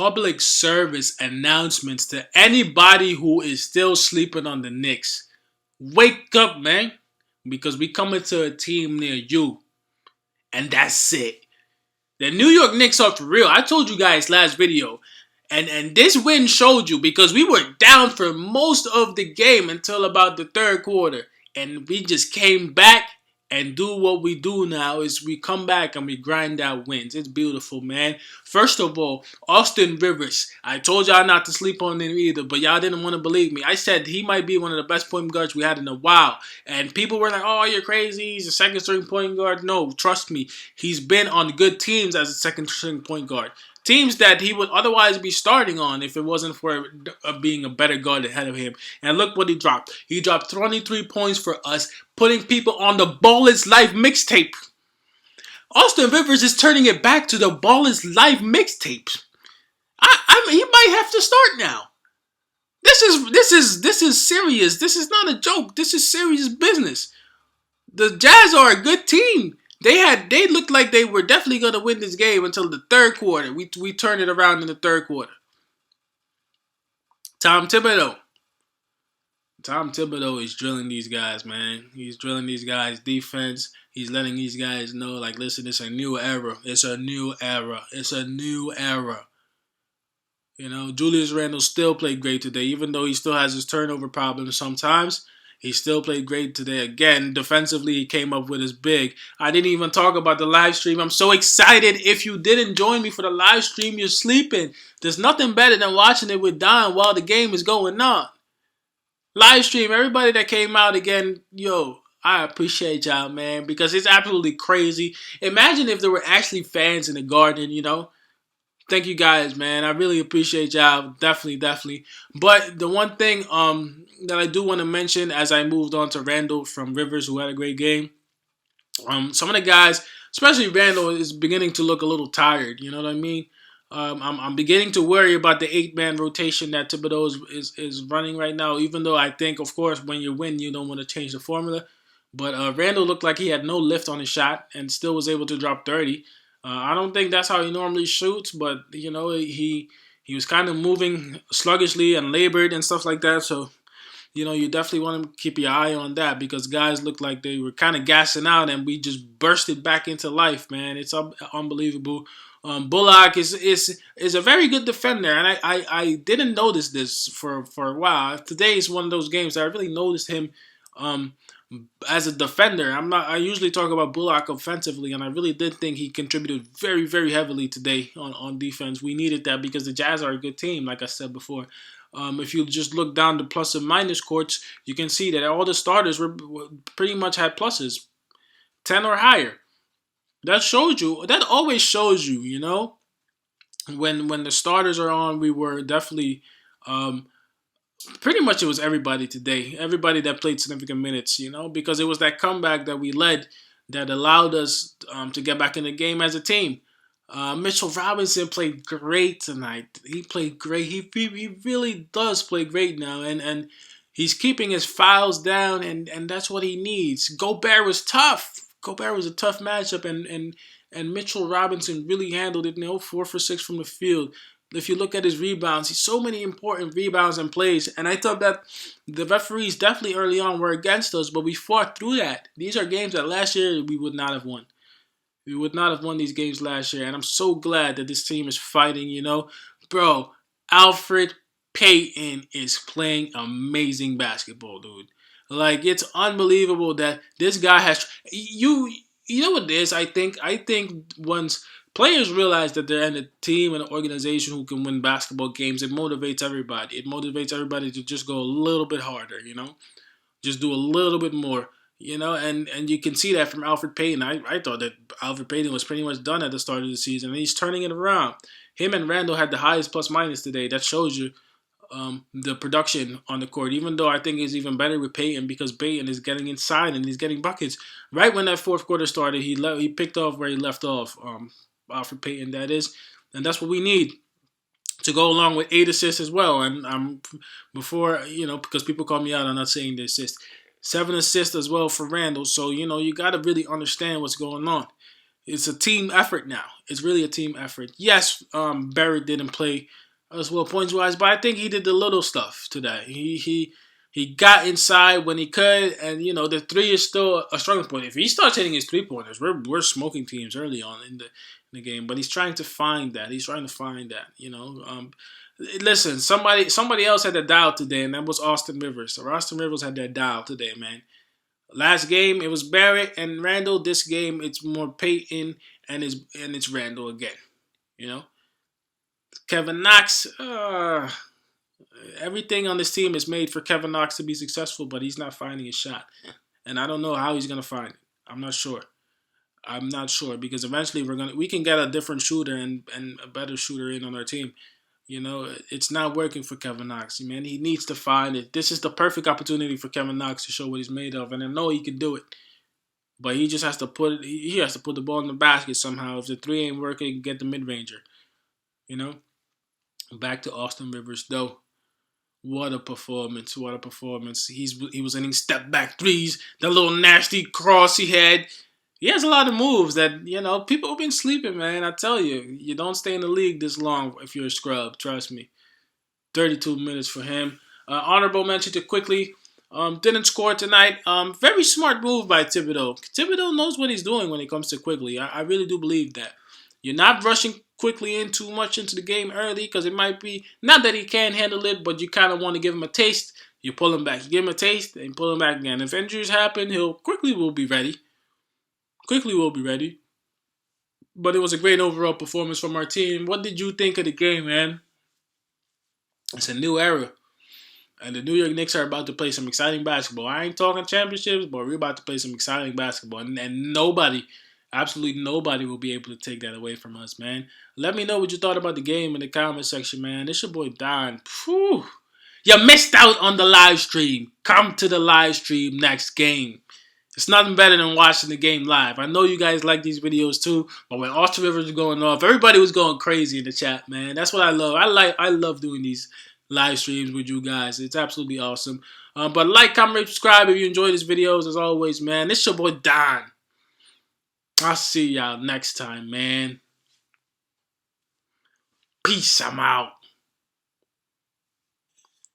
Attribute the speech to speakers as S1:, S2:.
S1: public service announcements to anybody who is still sleeping on the Knicks. Wake up, man, because we coming to a team near you, and that's it. The New York Knicks are for real. I told you guys last video, and this win showed you because we were down for most of the game until about the third quarter, and we just came back and do what we do now is we come back and we grind out wins. It's beautiful, man. First of all, Austin Rivers. I told y'all not to sleep on him either, but y'all didn't want to believe me. I said he might be one of the best point guards we had in a while. And people were like, oh, you're crazy. He's a second string point guard. No, trust me. He's been on good teams as a second string point guard. Teams that he would otherwise be starting on if it wasn't for being a better guard ahead of him. And look what he dropped. He dropped 23 points for us, putting people on the Ballislife mixtape. Austin Rivers is turning it back to the Ballislife mixtape. I mean, he might have to start now. This is serious. This is not a joke. This is serious business. The Jazz are a good team. They looked like they were definitely going to win this game until the third quarter. We turned it around in the third quarter. Tom Thibodeau is drilling these guys, man. He's drilling these guys defense. He's letting these guys know, like, listen, it's a new era. It's a new era. It's a new era. You know, Julius Randle still played great today, even though he still has his turnover problems sometimes. He still played great today. Again, defensively, he came up with his big. I didn't even talk about the live stream. I'm so excited. If you didn't join me for the live stream, you're sleeping. There's nothing better than watching it with Don while the game is going on. Live stream, everybody that came out again, yo, I appreciate y'all, man, because it's absolutely crazy. Imagine if there were actually fans in the Garden, you know. Thank you guys, man. I really appreciate y'all. Definitely. But the one thing that I do want to mention as I moved on to Randle from Rivers, who had a great game. Some of the guys, especially Randle, is beginning to look a little tired. You know what I mean? I'm beginning to worry about the 8-man rotation that Thibodeau is running right now, even though I think, of course, when you win, you don't want to change the formula. But Randle looked like he had no lift on his shot and still was able to drop 30. I don't think that's how he normally shoots, but, you know, he was kind of moving sluggishly and labored and stuff like that. So, you know, you definitely want to keep your eye on that because guys looked like they were kind of gassing out and we just bursted back into life, man. It's unbelievable. Bullock is a very good defender, and I didn't notice this for a while. Today is one of those games that I really noticed him as a defender. I usually talk about Bullock offensively, and I really did think he contributed very, very heavily today on defense. We needed that because the Jazz are a good team, like I said before. If you just look down the plus and minus courts, you can see that all the starters were pretty much had pluses, 10 or higher. That always shows you, you know, when the starters are on, we were definitely pretty much it was everybody today. Everybody that played significant minutes, you know, because it was that comeback that we led that allowed us to get back in the game as a team. Mitchell Robinson played great tonight. He played great. He really does play great now, and he's keeping his fouls down, and that's what he needs. Gobert was tough. Gobert was a tough matchup, and Mitchell Robinson really handled it. 4 for 6 from the field. If you look at his rebounds, he's so many important rebounds and plays. And I thought that the referees definitely early on were against us, but we fought through that. These are games that last year we would not have won. We would not have won these games last year, and I'm so glad that this team is fighting, you know. Bro, Alfred Payton is playing amazing basketball, dude. Like, it's unbelievable that this guy has... You know what it is? I think once players realize that they're in a team and an organization who can win basketball games, it motivates everybody. It motivates everybody to just go a little bit harder, you know? Just do a little bit more. You know, and you can see that from Alfred Payton. I thought that Alfred Payton was pretty much done at the start of the season, and he's turning it around. Him and Randle had the highest plus-minus today. That shows you the production on the court, even though I think it's even better with Payton because Payton is getting inside and he's getting buckets. Right when that fourth quarter started, he picked off where he left off, Alfred Payton, that is, and that's what we need to go along with 8 assists as well. And before, you know, because people call me out, I'm not saying the assist. 7 assists as well for Randle. So, you know, you got to really understand what's going on. It's a team effort now. It's really a team effort. Yes, Barrett didn't play as well points wise, but I think he did the little stuff today. He got inside when he could, and the three is still a strong point. If he starts hitting his 3 pointers, we're smoking teams early on in the game. But he's trying to find that. He's trying to find that. Listen, somebody else had that dial today, and that was Austin Rivers. So Austin Rivers had that dial today, man. Last game it was Barrett and Randle. This game it's more Peyton and it's Randle again. You know, Kevin Knox. Everything on this team is made for Kevin Knox to be successful, but he's not finding his shot, and I don't know how he's gonna find it. I'm not sure. I'm not sure because eventually we can get a different shooter and a better shooter in on our team. It's not working for Kevin Knox, man. He needs to find it. This is the perfect opportunity for Kevin Knox to show what he's made of, and I know he can do it. But he just has to put it. He has to put the ball in the basket somehow. If the three ain't working, get the mid ranger. Back to Austin Rivers though. What a performance! What a performance! He was hitting step back threes. That little nasty cross he had. He has a lot of moves that, people have been sleeping, man. I tell you, you don't stay in the league this long if you're a scrub. Trust me. 32 minutes for him. Honorable mention to quickly. Didn't score tonight. Very smart move by Thibodeau. Thibodeau knows what he's doing when it comes to quickly. I really do believe that. You're not rushing quickly in too much into the game early because it might be, not that he can't handle it, but you kind of want to give him a taste. You pull him back. You give him a taste and pull him back again. If injuries happen, quickly will be ready. Quickly will be ready. But it was a great overall performance from our team. What did you think of the game, man? It's a new era. And the New York Knicks are about to play some exciting basketball. I ain't talking championships, but we're about to play some exciting basketball. And nobody, absolutely nobody will be able to take that away from us, man. Let me know what you thought about the game in the comment section, man. It's your boy Don. Whew. You missed out on the live stream. Come to the live stream next game. It's nothing better than watching the game live. I know you guys like these videos too, but when Austin Rivers was going off, everybody was going crazy in the chat, man. That's what I love. I love doing these live streams with you guys. It's absolutely awesome. But like, comment, subscribe if you enjoy these videos. As always, man, this your boy Don. I'll see y'all next time, man. Peace. I'm out.